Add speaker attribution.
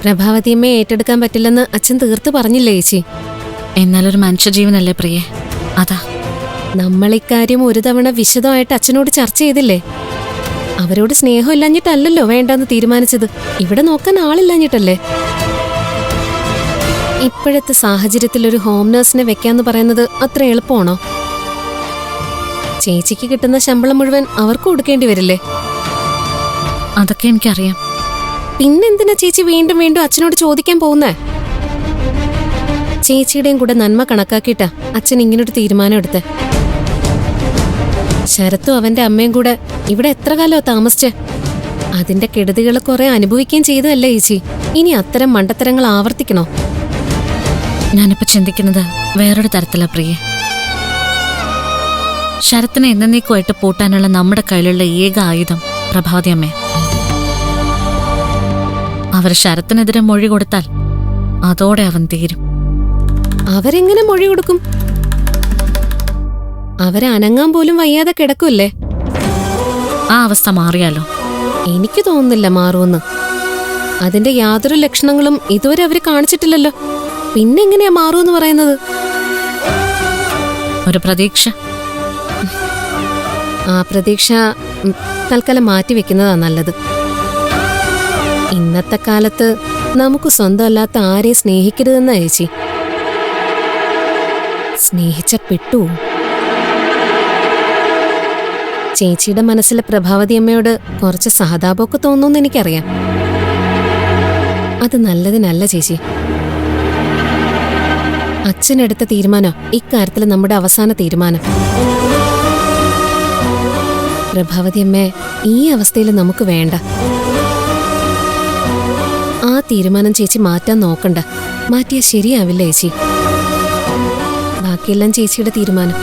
Speaker 1: പ്രഭാവതിയമ്മയെ ഏറ്റെടുക്കാൻ പറ്റില്ലെന്ന് അച്ഛൻ തീർത്ത് പറഞ്ഞില്ലേ ചേച്ചി?
Speaker 2: എന്നാലൊരു മനുഷ്യജീവനല്ലേ പ്രിയേ, അതാ.
Speaker 1: നമ്മൾ ഇക്കാര്യം ഒരു തവണ വിശദമായിട്ട് അച്ഛനോട് ചർച്ച ചെയ്തില്ലേ? അവരോട് സ്നേഹം ഇല്ലാഞ്ഞിട്ടല്ലല്ലോ വേണ്ടെന്ന് തീരുമാനിച്ചത്, ഇവിടെ നോക്കാൻ ആളില്ലാഞ്ഞിട്ടല്ലേ? ഇപ്പോഴത്തെ സാഹചര്യത്തിൽ ഒരു ഹോം നഴ്സിനെ വെക്കാന്ന് പറയുന്നത് അത്ര എളുപ്പമാണോ? ചേച്ചിക്ക് കിട്ടുന്ന ശമ്പളം മുഴുവൻ അവർക്ക് കൊടുക്കേണ്ടി വരില്ലേ?
Speaker 2: അതൊക്കെ എനിക്കറിയാം.
Speaker 1: പിന്നെന്തിനാ ചേച്ചി വീണ്ടും വീണ്ടും അച്ഛനോട് ചോദിക്കാൻ പോകുന്നേ? ചേച്ചിയുടെയും കൂടെ നന്മ കണക്കാക്കിയിട്ടാ അച്ഛൻ ഇങ്ങനൊരു തീരുമാനം എടുത്തേ. ശരത്തും അവന്റെ അമ്മയും കൂടെ ഇവിടെ എത്ര കാലോ താമസിച്ച് അതിന്റെ കെടുതികൾ കുറെ അനുഭവിക്കുകയും ചെയ്തതല്ലേ ചേച്ചി? ഇനി അത്തരം മണ്ടത്തരങ്ങൾ ആവർത്തിക്കണോ?
Speaker 2: ഞാനിപ്പോ ചിന്തിക്കുന്നത് വേറൊരു തരത്തിലാ പ്രിയെ. ശരത്തിനെ എന്നേക്കുമായിട്ട് പൂട്ടാനുള്ള നമ്മുടെ കയ്യിലുള്ള ഏക ആയുധം പ്രഭാവതിയമ്മേ. അവർ ശരത്തിനെതിരെ മൊഴി കൊടുത്താൽ അതോടെ അവൻ തീരും.
Speaker 1: അവരെങ്ങനെ മൊഴി കൊടുക്കും? അവരെ അനങ്ങാൻ പോലും വയ്യാതെ കിടക്കുമല്ലേ?
Speaker 2: ആ അവസ്ഥ മാറിയാലോ?
Speaker 1: എനിക്ക് തോന്നുന്നില്ല മാറുമെന്ന്. അതിന്റെ യാതൊരു ലക്ഷണങ്ങളും ഇതുവരെ അവര് കാണിച്ചിട്ടില്ലല്ലോ. പിന്നെങ്ങനെയാ മാറൂന്ന് പറയുന്നത്?
Speaker 2: ഒരു പ്രതീക്ഷ.
Speaker 1: ആ പ്രതീക്ഷ തൽക്കാലം മാറ്റിവെക്കുന്നതാ നല്ലത്. ഇന്നത്തെ കാലത്ത് നമുക്ക് സ്വന്തമല്ലാത്ത ആരെയും സ്നേഹിക്കരുതെന്നാ ചേച്ചി. സ്നേഹിച്ച പെട്ടു. ചേച്ചിയുടെ മനസ്സിലെ പ്രഭാവതി അമ്മയോട് കുറച്ച് സഹതാപമൊക്കെ തോന്നുമെന്ന് എനിക്കറിയാം. അത് നല്ലതിനല്ല ചേച്ചി. അച്ഛനെടുത്ത തീരുമാനം ഇക്കാര്യത്തിൽ നമ്മുടെ അവസാന തീരുമാനം. പ്രഭാവതി അമ്മയെ ഈ അവസ്ഥയിൽ നമുക്ക് വേണ്ട. ആ തീരുമാനം ചേച്ചി മാറ്റാൻ നോക്കണ്ട. മാറ്റിയാൽ ശരിയാവില്ല ചേച്ചി. ബാക്കിയെല്ലാം ചേച്ചിയുടെ തീരുമാനം.